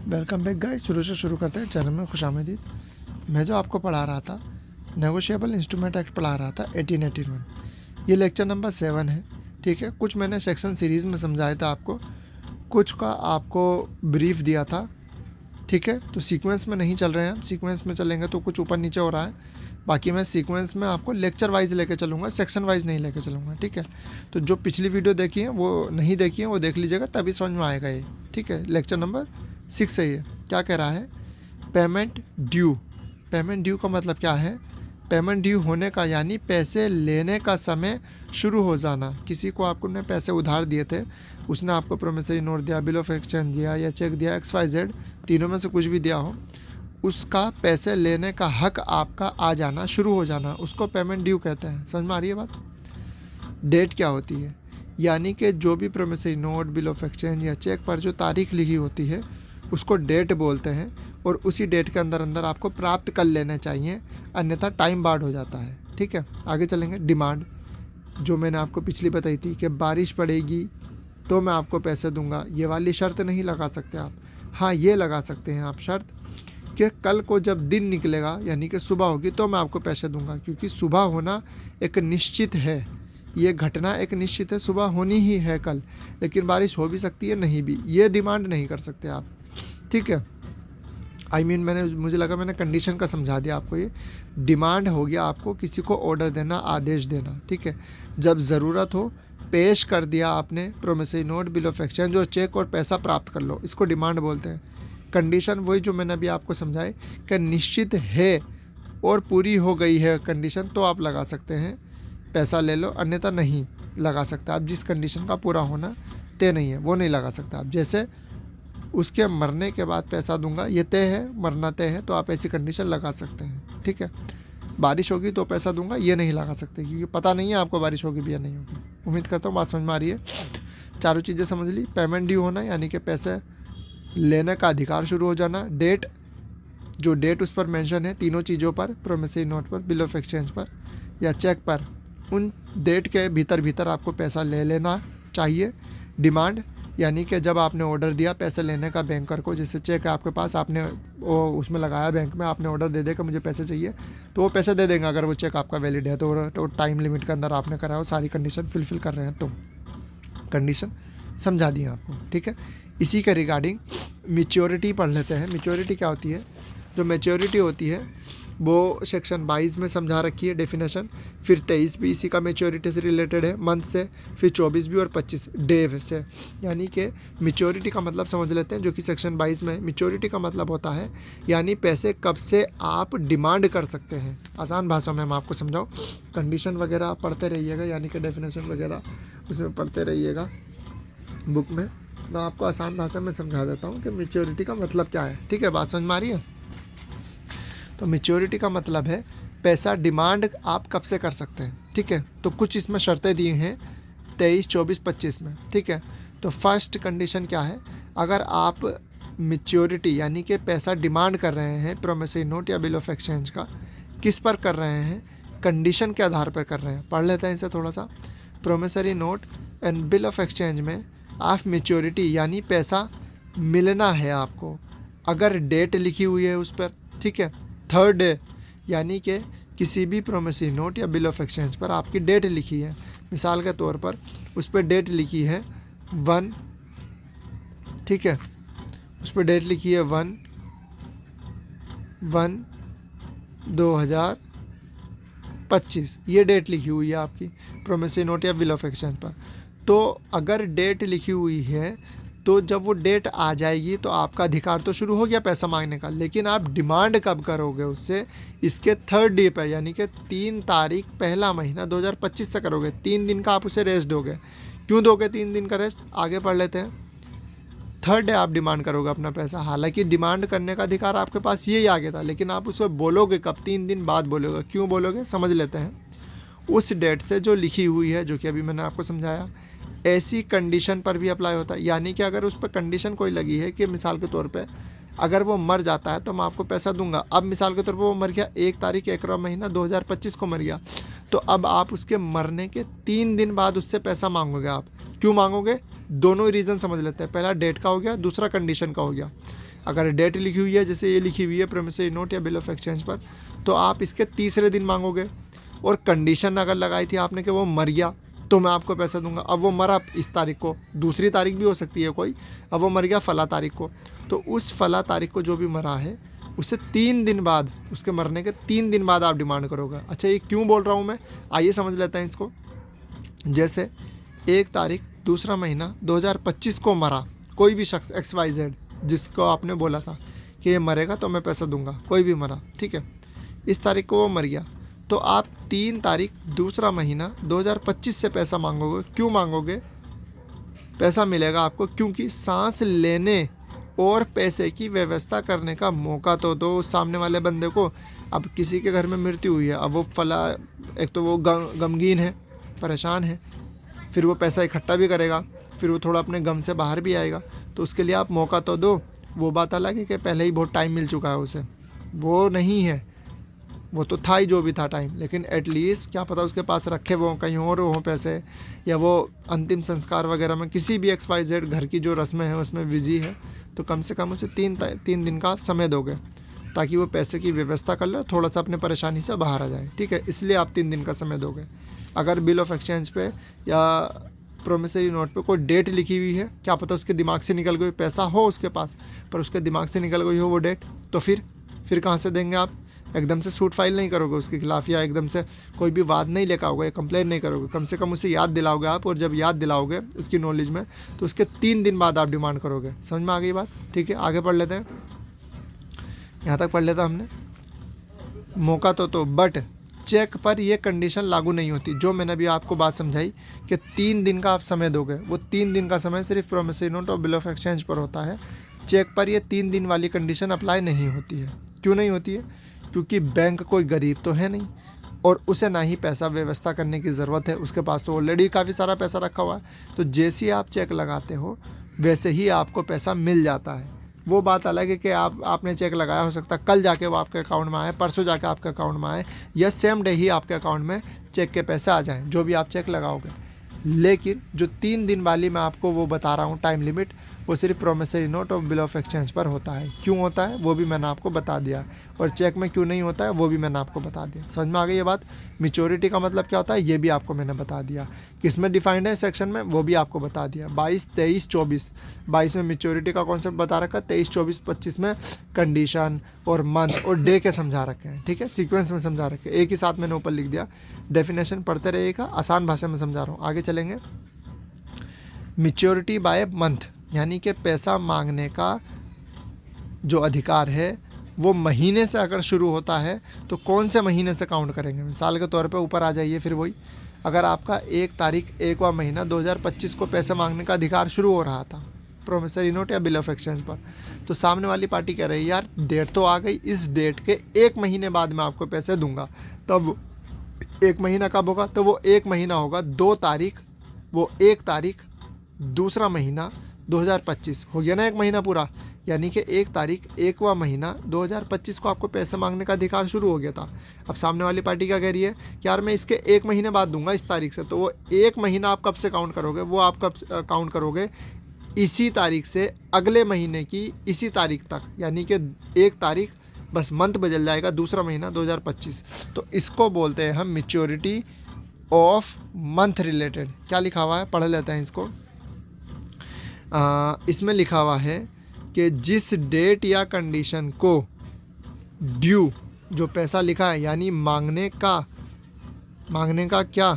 Welcome back guys. शुरू से शुरू करते हैं। चैनल में खुशामदीद। मैं जो आपको पढ़ा रहा था नेगोशिएबल इंस्ट्रूमेंट एक्ट पढ़ा रहा था 1881। ये लेक्चर नंबर 7 है। ठीक है, कुछ मैंने सेक्शन सीरीज़ में समझाया था आपको, कुछ का आपको ब्रीफ दिया था। ठीक है, तो सीक्वेंस में नहीं चल रहे हैं हम। सीक्वेंस में चलेंगे तो कुछ ऊपर नीचे हो रहा है। बाकी मैं सीक्वेंस में आपको लेक्चर वाइज लेके चलूँगा, सेक्शन वाइज नहीं लेके चलूँगा। ठीक है, तो जो पिछली वीडियो देखी है वो नहीं देखी है वो देख लीजिएगा, तभी समझ में आएगा ये। ठीक है, लेक्चर नंबर 6 है ये। क्या कह रहा है? Payment due. पेमेंट ड्यू का मतलब क्या है? पेमेंट ड्यू होने का यानी पैसे लेने का समय शुरू हो जाना। किसी को आपने पैसे उधार दिए थे, उसने आपको प्रोमिसरी नोट दिया, बिल ऑफ एक्सचेंज दिया या चेक दिया, XYZ तीनों में से कुछ भी दिया हो, उसका पैसे लेने का हक आपका आ जाना, शुरू हो जाना, उसको पेमेंट ड्यू कहते हैं। समझ में आ रही है बात? डेट क्या होती है? यानी कि जो भी promissory note, bill of exchange या चेक पर जो तारीख लिखी होती है उसको डेट बोलते हैं, और उसी डेट के अंदर अंदर आपको प्राप्त कर लेने चाहिए, अन्यथा टाइम बार्ड हो जाता है। ठीक है, आगे चलेंगे। डिमांड, जो मैंने आपको पिछली बताई थी कि बारिश पड़ेगी तो मैं आपको पैसे दूंगा, ये वाली शर्त नहीं लगा सकते आप। हाँ, ये लगा सकते हैं आप शर्त कि कल को जब दिन निकलेगा यानी कि सुबह होगी तो मैं आपको पैसे दूंगा, क्योंकि सुबह होना एक निश्चित है, ये घटना एक निश्चित है, सुबह होनी ही है कल, लेकिन बारिश हो भी सकती है, नहीं भी। ये डिमांड नहीं कर सकते आप। ठीक है, मुझे लगा मैंने कंडीशन का समझा दिया आपको। ये डिमांड हो गया आपको किसी को ऑर्डर देना, आदेश देना। ठीक है, जब ज़रूरत हो पेश कर दिया आपने promissory note, bill of exchange और चेक, और पैसा प्राप्त कर लो, इसको डिमांड बोलते हैं। कंडीशन वही जो मैंने अभी आपको समझाए कि निश्चित है और पूरी हो गई है कंडीशन, तो आप लगा सकते हैं पैसा ले लो, अन्यथा नहीं लगा सकते आप। जिस कंडीशन का पूरा होना तय नहीं है वो नहीं लगा सकते आप। जैसे उसके मरने के बाद पैसा दूंगा, ये तय है, मरना तय है, तो आप ऐसी कंडीशन लगा सकते हैं। ठीक है, बारिश होगी तो पैसा दूंगा, ये नहीं लगा सकते क्योंकि पता नहीं है आपको बारिश होगी भी या नहीं होगी। उम्मीद करता हूँ बात समझ में आ रही है। चारों चीज़ें समझ ली। पेमेंट ड्यू होना यानी कि पैसे लेने का अधिकार शुरू हो जाना। डेट, जो डेट उस पर मेंशन है तीनों चीज़ों पर, प्रोमिसरी नोट पर, बिल ऑफ एक्सचेंज पर या चेक पर, उन डेट के भीतर आपको पैसा ले लेना चाहिए। डिमांड, यानी कि जब आपने ऑर्डर दिया पैसे लेने का बैंकर को, जैसे चेक है आपके पास, आपने वो उसमें लगाया बैंक में, आपने ऑर्डर दे दिया कि मुझे पैसे चाहिए, तो वो पैसे दे देंगे अगर वो चेक आपका वैलिड है, तो टाइम लिमिट के अंदर आपने करा हो, सारी कंडीशन फुलफिल कर रहे हैं तो। कंडीशन समझा दी आपको। ठीक है, इसी के रिगार्डिंग मैच्योरिटी पढ़ लेते हैं। मैच्योरिटी क्या होती है? जो मैच्योरिटी होती है वो सेक्शन 22 में समझा रखी है डेफिनेशन, फिर 23 भी इसी का मैच्योरिटी से रिलेटेड है, मंथ से, फिर 24 भी और 25 डे से। यानी कि मैच्योरिटी का मतलब समझ लेते हैं, जो कि सेक्शन 22 में। मैच्योरिटी का मतलब होता है यानी पैसे कब से आप डिमांड कर सकते हैं। आसान भाषा में हम आपको समझाऊँ, कंडीशन वगैरह आप पढ़ते रहिएगा, यानी कि डेफिनेशन वगैरह उसमें पढ़ते रहिएगा बुक में। मैं आपको आसान भाषा में समझा देता हूँ कि मैच्योरिटी का मतलब क्या है। ठीक है, बात समझ में आ रही है? तो मैच्योरिटी का मतलब है पैसा डिमांड आप कब से कर सकते हैं। ठीक है, तो कुछ इसमें शर्तें दी हैं 23, 24, 25 में। ठीक है, तो फर्स्ट कंडीशन क्या है? अगर आप मैच्योरिटी यानी कि पैसा डिमांड कर रहे हैं प्रोमिसरी नोट या बिल ऑफ एक्सचेंज का, किस पर कर रहे हैं? कंडीशन के आधार पर कर रहे हैं। पढ़ लेते हैं इसे थोड़ा सा। Promissory note and bill of exchange में आप मैच्योरिटी यानी पैसा मिलना है आपको, अगर डेट लिखी हुई है उस पर। ठीक है, थर्ड डे, यानी कि किसी भी प्रोमिसरी नोट या बिल ऑफ एक्सचेंज पर आपकी डेट लिखी है। मिसाल के तौर पर उस पर डेट लिखी है 1, ठीक है, उस पर डेट लिखी है 1/1/2025, ये डेट लिखी हुई है आपकी प्रोमिसरी नोट या बिल ऑफ एक्सचेंज पर। तो अगर डेट लिखी हुई है तो जब वो डेट आ जाएगी तो आपका अधिकार तो शुरू हो गया पैसा मांगने का, लेकिन आप डिमांड कब करोगे उससे? इसके थर्ड डे पर, यानी कि 3 तारीख पहला महीना 2025 से करोगे। 3 दिन का आप उसे रेस्ट दोगे। क्यों दोगे 3 दिन का रेस्ट? आगे पढ़ लेते हैं। थर्ड डे आप डिमांड करोगे अपना पैसा। हालांकि डिमांड करने का अधिकार आपके पास यही आगे था, लेकिन आप उसे बोलोगे कब? 3 दिन बाद बोलोगे। क्यों बोलोगे? समझ लेते हैं। उस डेट से जो लिखी हुई है, जो कि अभी मैंने आपको समझाया, ऐसी कंडीशन पर भी अप्लाई होता है। यानी कि अगर उस पर कंडीशन कोई लगी है कि मिसाल के तौर पे अगर वो मर जाता है तो मैं आपको पैसा दूंगा। अब मिसाल के तौर पे वो मर गया 1 तारीख 1वां महीना 2025 को मर गया, तो अब आप उसके मरने के 3 दिन बाद उससे पैसा मांगोगे। आप क्यों मांगोगे? दोनों रीज़न समझ लेते हैं। पहला डेट का हो गया, दूसरा कंडीशन का हो गया। अगर डेट लिखी हुई है, जैसे ये लिखी हुई है प्रोमिसरी नोट या बिल ऑफ एक्सचेंज पर, तो आप इसके तीसरे दिन मांगोगे। और कंडीशन अगर लगाई थी आपने कि वो मर गया तो मैं आपको पैसा दूंगा। अब वो मरा इस तारीख को, दूसरी तारीख भी हो सकती है कोई, अब वो मर गया फला तारीख को, तो उस फला तारीख को जो भी मरा है उससे 3 दिन बाद, उसके मरने के 3 दिन बाद आप डिमांड करोगे। अच्छा, ये क्यों बोल रहा हूँ मैं, आइए समझ लेते हैं इसको। जैसे 1 तारीख दूसरा महीना 2025 को मरा कोई भी शख्स XYZ, जिसको आपने बोला था कि ये मरेगा तो मैं पैसा दूंगा, कोई भी मरा, ठीक है, इस तारीख को वो मर गया, तो आप 3 तारीख दूसरा महीना 2025 से पैसा मांगोगे। क्यों मांगोगे? पैसा मिलेगा आपको, क्योंकि सांस लेने और पैसे की व्यवस्था करने का मौका तो दो सामने वाले बंदे को। अब किसी के घर में मृत्यु हुई है, अब वो फला, एक तो वो गमगीन है, परेशान है, फिर वो पैसा इकट्ठा भी करेगा, फिर वो थोड़ा अपने गम से बाहर भी आएगा, तो उसके लिए आप मौका तो दो। वो बात अलग है कि पहले ही बहुत टाइम मिल चुका है उसे, वो नहीं है, वो तो था ही जो भी था टाइम, लेकिन एटलीस्ट क्या पता उसके पास रखे वो कहीं और हो पैसे, या वो अंतिम संस्कार वगैरह में किसी भी XYZ घर की जो रस्में हैं उसमें बिजी है, तो कम से कम उसे 3 दिन का समय दोगे ताकि वो पैसे की व्यवस्था कर ले, थोड़ा सा अपने परेशानी से बाहर आ जाए, ठीक है, इसलिए आप 3 दिन का समय दोगे। अगर बिल ऑफ एक्सचेंज पे या प्रोमिसरी नोट पे कोई डेट लिखी हुई है, क्या पता उसके दिमाग से निकल गई, पैसा हो उसके पास पर उसके दिमाग से निकल गई हो वो डेट, तो फिर कहाँ से देंगे आप? एकदम से सूट फाइल नहीं करोगे उसके खिलाफ़, या एकदम से कोई भी वाद नहीं लेकर आओगे, कंप्लेन नहीं करोगे, कम से कम उसे याद दिलाओगे आप, और जब याद दिलाओगे उसकी नॉलेज में, तो उसके 3 दिन बाद आप डिमांड करोगे। समझ में आ गई बात? ठीक है, आगे पढ़ लेते हैं, यहाँ तक पढ़ लेता हमने। मौका तो बट चेक पर यह कंडीशन लागू नहीं होती, जो मैंने अभी आपको बात समझाई कि 3 दिन का आप समय दोगे, वो 3 दिन का समय सिर्फ प्रोमिसरी नोट और बिल ऑफ एक्सचेंज पर होता है। चेक पर ये 3 दिन वाली कंडीशन अप्लाई नहीं होती है। क्यों नहीं होती है? क्योंकि बैंक कोई गरीब तो है नहीं, और उसे ना ही पैसा व्यवस्था करने की ज़रूरत है, उसके पास तो ऑलरेडी काफ़ी सारा पैसा रखा हुआ है। तो जैसे ही आप चेक लगाते हो वैसे ही आपको पैसा मिल जाता है। वो बात अलग है कि आपने चेक लगाया, हो सकता है कल जाके वो आपके अकाउंट में आए, परसों जाके आपके अकाउंट में आए, या सेम डे ही आपके अकाउंट में चेक के पैसे आ जाएं, जो भी आप चेक लगाओगे। लेकिन जो 3 दिन वाली मैं आपको वो बता रहा हूँ टाइम लिमिट, वो सिर्फ प्रोमिसरी नोट और बिल ऑफ एक्सचेंज पर होता है। क्यों होता है वो भी मैंने आपको बता दिया, और चेक में क्यों नहीं होता है वो भी मैंने आपको बता दिया। समझ में आ गई ये बात? मैच्योरिटी का मतलब क्या होता है ये भी आपको मैंने बता दिया, किस में डिफाइंड है सेक्शन में वो भी आपको बता दिया। 22, 23, 24, 22 में मैच्योरिटी का कॉन्सेप्ट बता रखा है, 23, 24, 25 में कंडीशन और मंथ और डे के समझा रखे हैं, ठीक है, सीक्वेंस में समझा रखे हैं, एक ही साथ मैंने ऊपर लिख दिया। डेफिनेशन पढ़ते रहिएगा, आसान भाषा में समझा रहा हूँ। आगे चलेंगे। मैच्योरिटी बाय मंथ, यानी कि पैसा मांगने का जो अधिकार है वो महीने से अगर शुरू होता है तो कौन से महीने से काउंट करेंगे? मिसाल के तौर पे ऊपर आ जाइए, फिर वही, अगर आपका 1 तारीख 1वां महीना 2025 को पैसे मांगने का अधिकार शुरू हो रहा था प्रोमिसरी नोट या बिल ऑफ एक्सचेंज पर, तो सामने वाली पार्टी कह रही है यार डेट तो आ गई, इस डेट के 1 महीने बाद मैं आपको पैसे दूंगा। तब 1 महीना कब होगा? तो वो 1 महीना होगा 2 तारीख, वो 1 तारीख दूसरा महीना 2025 हो गया ना, 1 महीना पूरा, यानी कि 1 तारीख 1वां महीना 2025 को आपको पैसे मांगने का अधिकार शुरू हो गया था। अब सामने वाली पार्टी क्या कह रही है कि यार मैं इसके 1 महीने बाद दूंगा इस तारीख से, तो वो 1 महीना आप कब से काउंट करोगे? वो आप कब काउंट करोगे? इसी तारीख से अगले महीने की इसी तारीख तक, यानी कि 1 तारीख बस मंथ बदल जाएगा, दूसरा महीना 2025। तो इसको बोलते हैं हम मैच्योरिटी ऑफ मंथ रिलेटेड। क्या लिखा हुआ है पढ़ लेते हैं इसको। इसमें लिखा हुआ है कि जिस डेट या कंडीशन को ड्यू, जो पैसा लिखा है यानी मांगने का क्या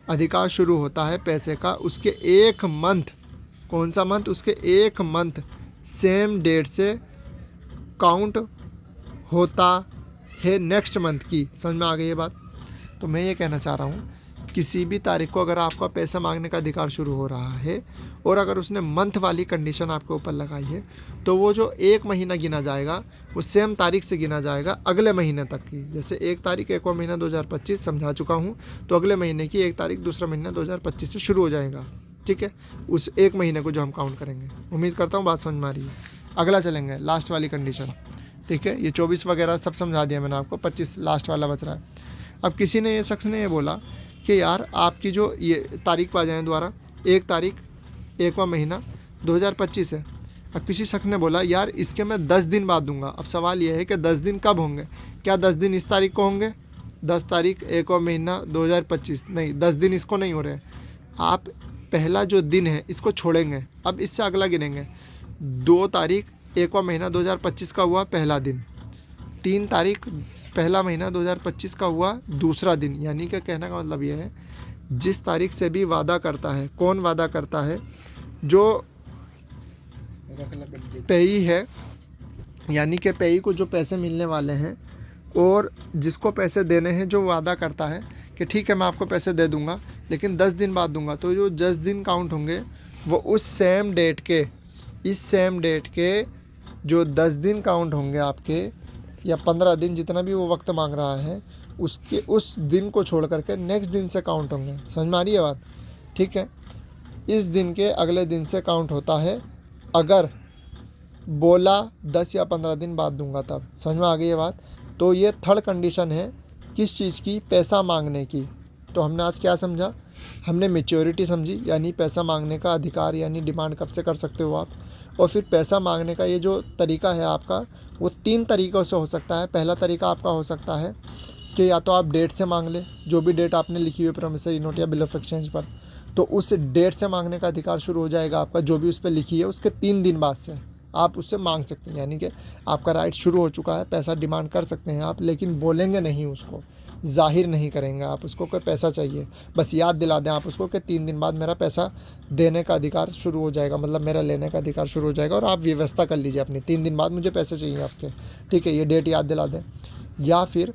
अधिकार शुरू होता है पैसे का, उसके 1 मंथ, कौन सा मंथ? उसके 1 मंथ सेम डेट से काउंट होता है नेक्स्ट मंथ की। समझ में आ गई ये बात? तो मैं ये कहना चाह रहा हूँ, किसी भी तारीख को अगर आपका पैसा मांगने का अधिकार शुरू हो रहा है और अगर उसने मंथ वाली कंडीशन आपके ऊपर लगाई है, तो वो जो 1 महीना गिना जाएगा वो सेम तारीख से गिना जाएगा अगले महीने तक की। जैसे 1 तारीख 1वां महीना 2025 समझा चुका हूँ, तो अगले महीने की 1 तारीख दूसरा महीना 2025 से शुरू हो जाएगा, ठीक है, उस 1 महीने को जो हम काउंट करेंगे। उम्मीद करता हूँ बात समझ में आ रही है। अगला चलेंगे, लास्ट वाली कंडीशन, ठीक है, ये 24 वगैरह सब समझा दिया मैंने आपको, 25 लास्ट वाला बच रहा है। अब किसी ने, ये शख्स ने ये बोला कि यार आपकी जो ये तारीख पा जाएँ दोबारा, 1 तारीख 1वां महीना 2025 है, अब किसी शख्स ने बोला यार इसके मैं 10 दिन बाद दूंगा। अब सवाल यह है कि 10 दिन कब होंगे? क्या 10 दिन इस तारीख को होंगे? 10 तारीख 1वां महीना 2025? नहीं, 10 दिन इसको नहीं हो रहे। आप पहला जो दिन है इसको छोड़ेंगे, अब इससे अगला गिनेंगे। 2 तारीख 1वां महीना 2025 का हुआ पहला दिन, 3 तारीख पहला महीना 2025 का हुआ दूसरा दिन। यानी कि कहने का मतलब यह है जिस तारीख से भी वादा करता है, कौन वादा करता है? जो पेई है, यानी कि पेई को जो पैसे मिलने वाले हैं और जिसको पैसे देने हैं, जो वादा करता है कि ठीक है मैं आपको पैसे दे दूंगा लेकिन 10 दिन बाद दूंगा, तो जो 10 दिन काउंट होंगे वो उस सेम डेट के, इस सेम डेट के जो 10 दिन काउंट होंगे आपके, या 15 दिन, जितना भी वो वक्त मांग रहा है, उसके उस दिन को छोड़ करके नेक्स्ट दिन से काउंट होंगे। समझ में आ रही है बात? ठीक है, इस दिन के अगले दिन से काउंट होता है। अगर बोला 10 या 15 दिन बाद दूंगा तब। समझ में आ गई ये बात? तो ये थर्ड कंडीशन है किस चीज़ की? पैसा मांगने की। तो हमने आज क्या समझा? हमने मैच्योरिटी समझी, यानी पैसा मांगने का अधिकार, यानी डिमांड कब से कर सकते हो आप। और फिर पैसा मांगने का ये जो तरीका है आपका, वो 3 तरीक़ों से हो सकता है। पहला तरीका आपका हो सकता है कि या तो आप डेट से मांग लें, जो भी डेट आपने लिखी हुई प्रॉमिसरी नोट या बिल ऑफ एक्सचेंज पर, तो उस डेट से मांगने का अधिकार शुरू हो जाएगा आपका। जो भी उस पर लिखी है उसके 3 दिन बाद से आप उससे मांग सकते हैं, यानी कि आपका राइट शुरू हो चुका है। पैसा डिमांड कर सकते हैं आप, लेकिन बोलेंगे नहीं, उसको जाहिर नहीं करेंगे आप उसको कोई पैसा चाहिए। बस याद दिला दें आप उसको कि 3 दिन बाद मेरा पैसा देने का अधिकार शुरू हो जाएगा, मतलब मेरा लेने का अधिकार शुरू हो जाएगा, और आप व्यवस्था कर लीजिए अपनी, 3 दिन बाद मुझे पैसे चाहिए आपके। ठीक है, ये डेट याद दिला दें। या फिर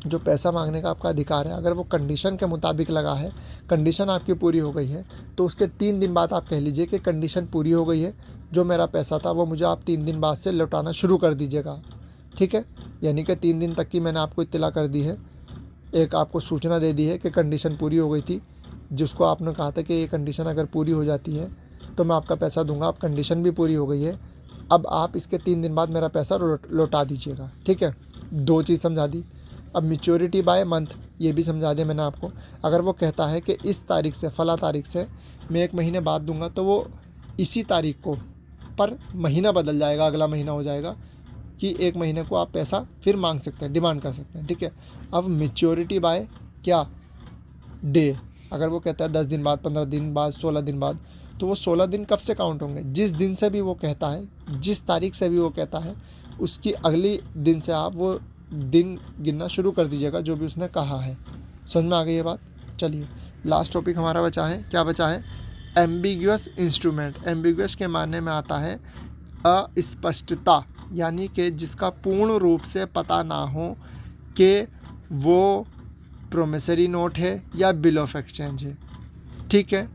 जो पैसा मांगने का आपका अधिकार है, अगर वो कंडीशन के मुताबिक लगा है, कंडीशन आपकी पूरी हो गई है, तो उसके 3 दिन बाद आप कह लीजिए कि कंडीशन पूरी हो गई है, जो मेरा पैसा था वो मुझे आप 3 दिन बाद से लौटाना शुरू कर दीजिएगा। ठीक है, यानी कि 3 दिन तक की मैंने आपको इत्तला कर दी है, एक आपको सूचना दे दी है कि कंडीशन पूरी हो गई थी, जिसको आपने कहा था कि ये कंडीशन अगर पूरी हो जाती है तो मैं आपका पैसा दूंगा। अब कंडीशन भी पूरी हो गई है, अब आप इसके 3 दिन बाद मेरा पैसा लौटा दीजिएगा। ठीक है, 2 चीज़ समझा दी। अब मैच्योरिटी बाय मंथ ये भी समझा दिया मैंने आपको। अगर वो कहता है कि इस तारीख से, फला तारीख से मैं 1 महीने बाद दूंगा, तो वो इसी तारीख को, पर महीना बदल जाएगा, अगला महीना हो जाएगा कि 1 महीने को आप पैसा फिर मांग सकते हैं, डिमांड कर सकते हैं। ठीक है, अब मैच्योरिटी बाय क्या? डे। अगर वो कहता है 10 दिन बाद, 15 दिन बाद, 16 दिन बाद, तो वो 16 दिन कब से काउंट होंगे? जिस दिन से भी वो कहता है, जिस तारीख से भी वो कहता है, उसकी अगली दिन से आप वो दिन गिनना शुरू कर दीजिएगा, जो भी उसने कहा है। समझ में आ गई ये बात? चलिए, लास्ट टॉपिक हमारा बचा है। क्या बचा है? Ambiguous instrument. एम्बिग्यूअस के मानने में आता है अस्पष्टता, यानी कि जिसका पूर्ण रूप से पता ना हो कि वो प्रोमिसरी नोट है या बिल ऑफ एक्सचेंज है। ठीक है,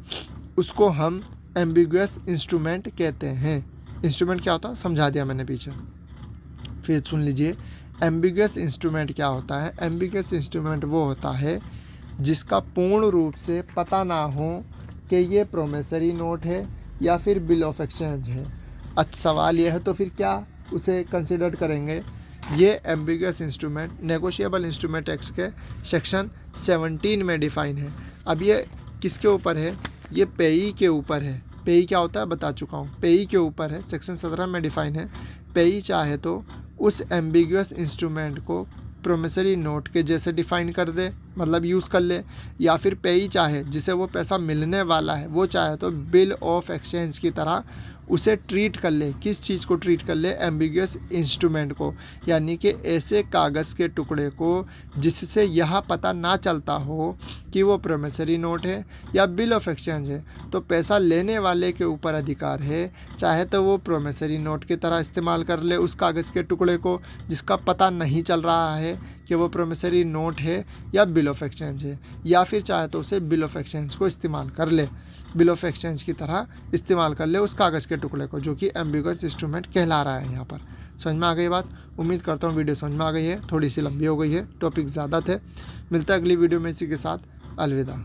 उसको हम एम्बिग्यूअस इंस्ट्रूमेंट कहते हैं। इंस्ट्रूमेंट क्या होता है समझा दिया मैंने पीछे, फिर सुन लीजिए। एम्बिग्यूअस इंस्ट्रूमेंट क्या होता है? एम्बिग्यूअस इंस्ट्रूमेंट वो होता है जिसका पूर्ण रूप से पता ना हो कि ये प्रोमिसरी नोट है या फिर बिल ऑफ एक्सचेंज है। अच्छा, सवाल यह है तो फिर क्या उसे कंसिडर करेंगे? ये ambiguous instrument negotiable instrument act के सेक्शन 17 में डिफ़ाइन है। अब ये किसके ऊपर है? ये पेई के ऊपर है। पेई क्या होता है बता चुका हूँ, पेई के ऊपर है, सेक्शन 17 में डिफ़ाइन है। पेई चाहे तो उस एम्बिग्यूअस इंस्ट्रूमेंट को प्रोमिसरी नोट के जैसे डिफ़ाइन कर दे, मतलब यूज़ कर ले, या फिर पेई चाहे जिसे वो पैसा मिलने वाला है, वो चाहे तो बिल ऑफ एक्सचेंज की तरह उसे ट्रीट कर ले। किस चीज़ को ट्रीट कर ले? एम्बिग्यूअस इंस्ट्रूमेंट को, यानी कि ऐसे कागज़ के टुकड़े को जिससे यह पता ना चलता हो कि वो प्रोमिसरी नोट है या बिल ऑफ एक्सचेंज है। तो पैसा लेने वाले के ऊपर अधिकार है, चाहे तो वो प्रोमिसरी नोट की तरह इस्तेमाल कर ले उस कागज़ के टुकड़े को जिसका पता नहीं चल रहा है कि वो प्रोमिसरी नोट है या बिल ऑफ एक्सचेंज है, या फिर चाहे तो उसे बिल ऑफ एक्सचेंज को इस्तेमाल कर ले, बिल ऑफ एक्सचेंज की तरह इस्तेमाल कर ले उस कागज़ के टुकड़े को, जो कि एम्बिग्यूअस इंस्ट्रूमेंट कहला रहा है यहाँ पर। समझ में आ गई बात? उम्मीद करता हूँ वीडियो समझ में आ गई है। थोड़ी सी लंबी हो गई है, टॉपिक ज़्यादा थे। मिलता है अगली वीडियो में इसी के साथ। अलविदा।